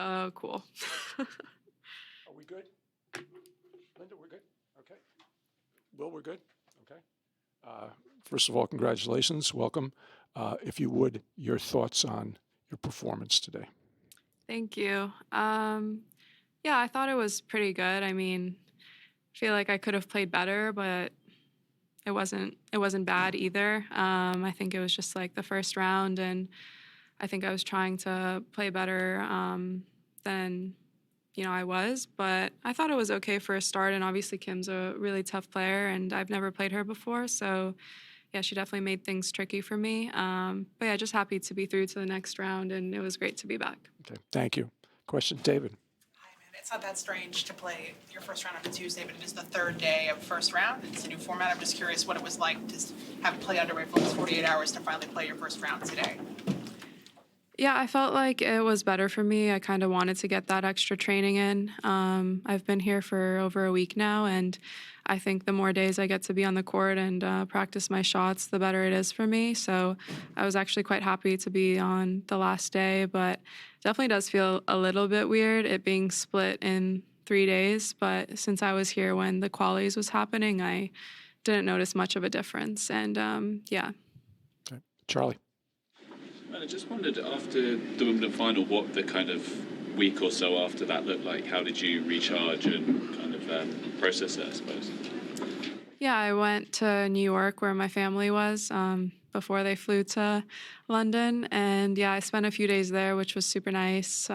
Oh, cool. Are we good? Linda, we're good? Okay. Will, we're good? Okay. First of all, congratulations. Welcome. If you would, your thoughts on your performance today. Thank you. Yeah, I thought it was pretty good. I mean, I feel like I could have played better, but it wasn't bad either. I think it was just like the first round, and I think I was trying to play better than I was, but I thought it was okay for a start. And obviously, Kim's a really tough player, and I've never played her before, so yeah, she definitely made things tricky for me. But yeah, just happy to be through to the next round, and it was great to be back. Okay. Thank you. Question, David. Hi, man. It's not that strange to play your first round on a Tuesday, but it is the third day of first round. It's a new format. I'm just curious what it was like to have play underway for almost 48 hours to finally play your first round today. Yeah, I felt like it was better for me. I kind of wanted to get that extra training in. I've been here for over a week now, and I think the more days I get to be on the court and practice my shots, the better it is for me. So I was actually quite happy to be on the last day, but definitely does feel a little bit weird it being split in 3 days. But since I was here when the qualies was happening, I didn't notice much of a difference. And yeah. Okay. Charlie. And I just wondered, after the Wimbledon final, what the kind of week or so after that looked like. How did you recharge and kind of process it, I suppose? Yeah, I went to New York where my family was before they flew to London. And yeah, I spent a few days there, which was super nice,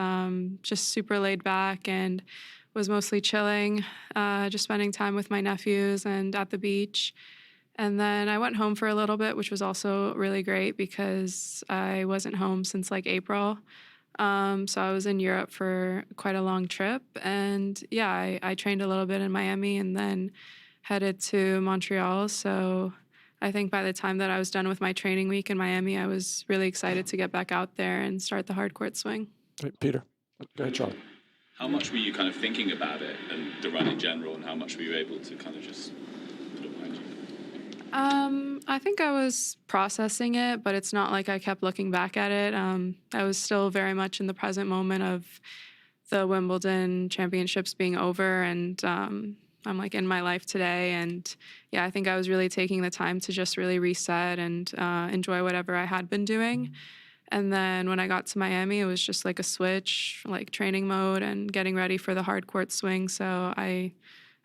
just super laid back, and was mostly chilling, just spending time with my nephews and at the beach. And then I went home for a little bit, which was also really great because I wasn't home since like April. So I was in Europe for quite a long trip. And yeah, I trained a little bit in Miami and then headed to Montreal. So I think by the time that I was done with my training week in Miami, I was really excited to get back out there and start the hard court swing. Hey, Peter. Go ahead, Charlie. How much were you kind of thinking about it and the run in general, and how much were you able to kind of just put it behind you? I think I was processing it, but it's not like I kept looking back at it. I was still very much in the present moment of the Wimbledon championships being over, and I'm like in my life today. And yeah, I think I was really taking the time to just really reset and enjoy whatever I had been doing. And then when I got to Miami, it was just like a switch, like training mode and getting ready for the hard court swing. So I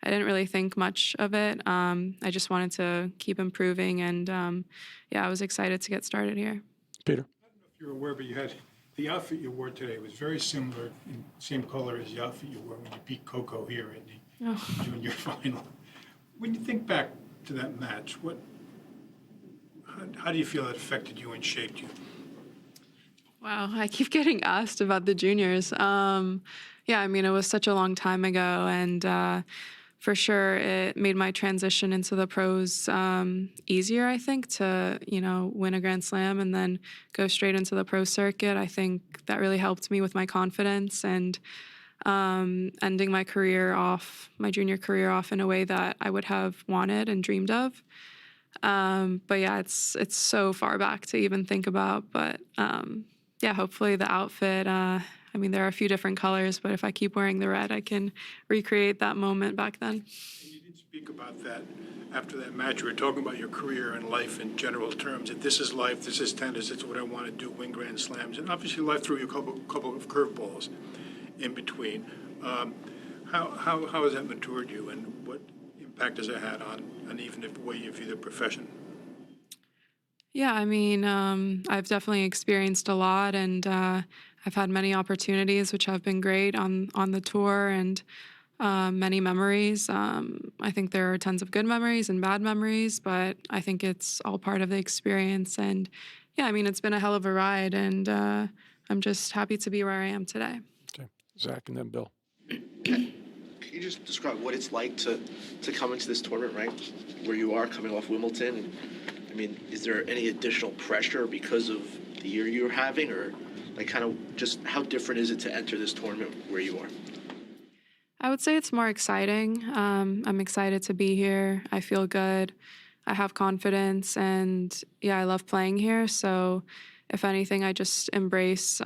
didn't really think much of it. I just wanted to keep improving, and yeah, I was excited to get started here. Peter. I don't know if you're aware, but you had the outfit you wore today was very similar, in same color as the outfit you wore when you beat Coco here in the junior final. When you think back to that match, how do you feel it affected you and shaped you? Wow, I keep getting asked about the juniors. Yeah, I mean, it was such a long time ago, and for sure, it made my transition into the pros easier, I think, to, win a Grand Slam and then go straight into the pro circuit. I think that really helped me with my confidence and ending my junior career off in a way that I would have wanted and dreamed of. But yeah, it's so far back to even think about. But yeah, hopefully the outfit, I mean, there are a few different colors, but if I keep wearing the red, I can recreate that moment back then. You didn't speak about that after that match. You were talking about your career and life in general terms. That this is life, this is tennis, it's what I want to do, win Grand Slams. And obviously life threw you a couple of curveballs in between. How has that matured you, and what impact has it had on even the way you view the profession? Yeah, I mean, I've definitely experienced a lot, and I've had many opportunities, which have been great on the tour, and many memories. I think there are tons of good memories and bad memories, but I think it's all part of the experience. And yeah, I mean, it's been a hell of a ride, and I'm just happy to be where I am today. Okay. Zach and then Bill. Can you just describe what it's like to come into this tournament ranked where you are coming off Wimbledon? And, I mean, is there any additional pressure because of the year you're having, or like kind of just how different is it to enter this tournament where you are? I would say it's more exciting. I'm excited to be here. I feel good. I have confidence, and yeah, I love playing here. So if anything, I just embrace,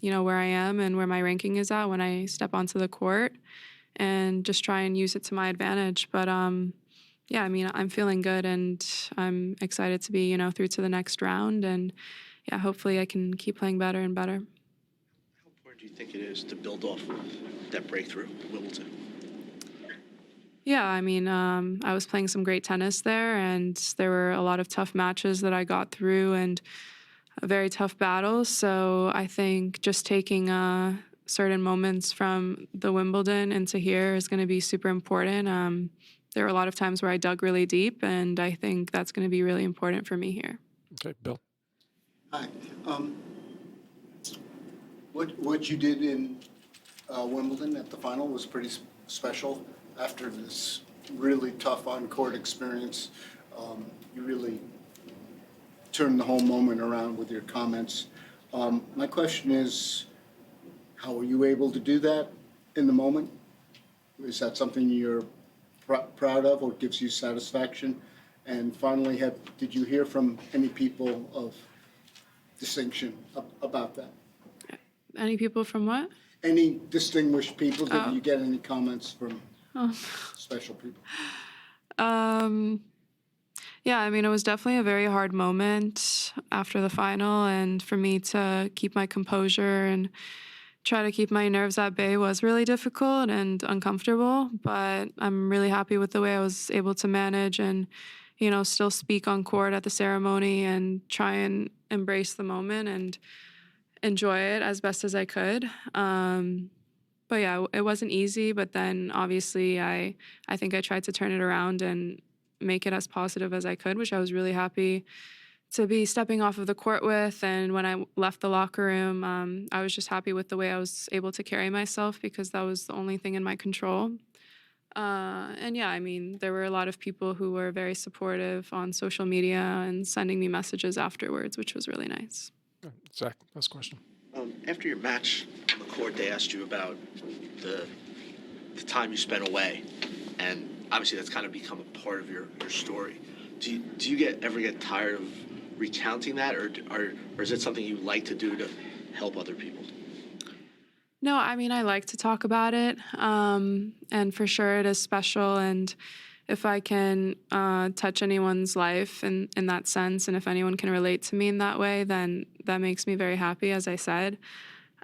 where I am and where my ranking is at when I step onto the court, and just try and use it to my advantage. But yeah, I mean, I'm feeling good, and I'm excited to be, through to the next round. And yeah, hopefully I can keep playing better and better. How important do you think it is to build off that breakthrough at Wimbledon? Yeah, I mean, I was playing some great tennis there, and there were a lot of tough matches that I got through, and very tough battles. So I think just taking certain moments from the Wimbledon into here is going to be super important. There were a lot of times where I dug really deep, and I think that's going to be really important for me here. Okay, Bill. Hi. What you did in Wimbledon at the final was pretty special. After this really tough on-court experience, you really turned the whole moment around with your comments. My question is, how were you able to do that in the moment? Is that something you're proud of or gives you satisfaction? And finally, did you hear from any people of distinction about that? Any people from what? Any distinguished people? Did Oh. you get any comments from Oh. special people? Yeah, I mean, it was definitely a very hard moment after the final, and for me to keep my composure and try to keep my nerves at bay was really difficult and uncomfortable, but I'm really happy with the way I was able to manage and, still speak on court at the ceremony and try and embrace the moment and enjoy it as best as I could. But yeah, it wasn't easy, but then obviously I think I tried to turn it around and make it as positive as I could, which I was really happy to be stepping off of the court with. And when I left the locker room, I was just happy with the way I was able to carry myself, because that was the only thing in my control. And yeah, I mean, there were a lot of people who were very supportive on social media and sending me messages afterwards, which was really nice. Zach, last question. After your match on the court, they asked you about the time you spent away, and obviously that's kind of become a part of your story. Do you ever get tired of recounting that, or is it something you like to do to help other people? No, I mean, I like to talk about it, and for sure it is special. And if I can touch anyone's life in that sense, and if anyone can relate to me in that way, then that makes me very happy, as I said.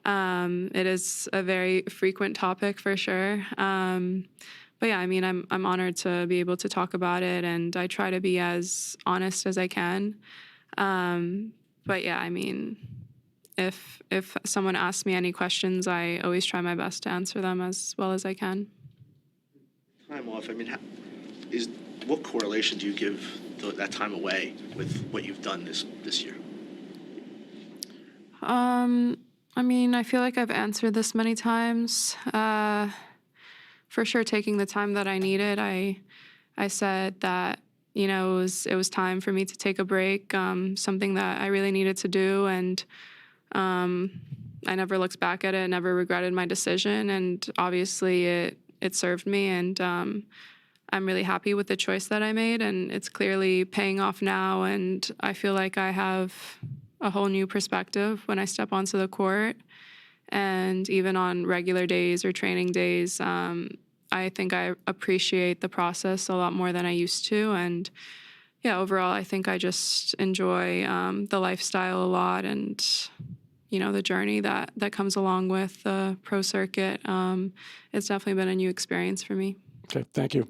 It is a very frequent topic for sure. But yeah, I mean, I'm honored to be able to talk about it, and I try to be as honest as I can. But yeah, I mean, if someone asks me any questions, I always try my best to answer them as well as I can. Time off. I mean, what correlation do you give that time away with what you've done this year? I mean, I feel like I've answered this many times. For sure, taking the time that I needed. I said that, it was time for me to take a break, something that I really needed to do, and I never looked back at it, never regretted my decision, and obviously it served me, and I'm really happy with the choice that I made, and it's clearly paying off now, and I feel like I have a whole new perspective when I step onto the court, and even on regular days or training days, I think I appreciate the process a lot more than I used to, and yeah, overall, I think I just enjoy the lifestyle a lot, and the journey that comes along with the pro circuit. It's definitely been a new experience for me. Okay, thank you.